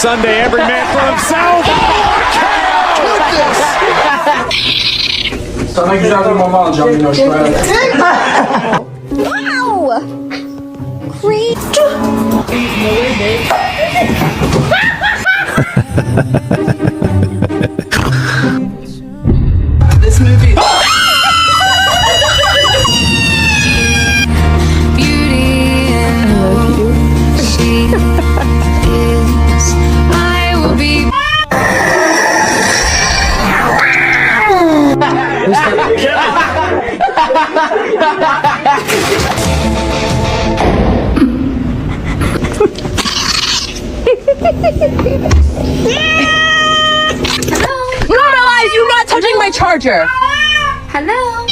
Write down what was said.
Sunday, every man for himself. Sana güzel bir mama alacağım Minnoş. Wow! Great! This movie. Normalize you not touching my charger. Hello?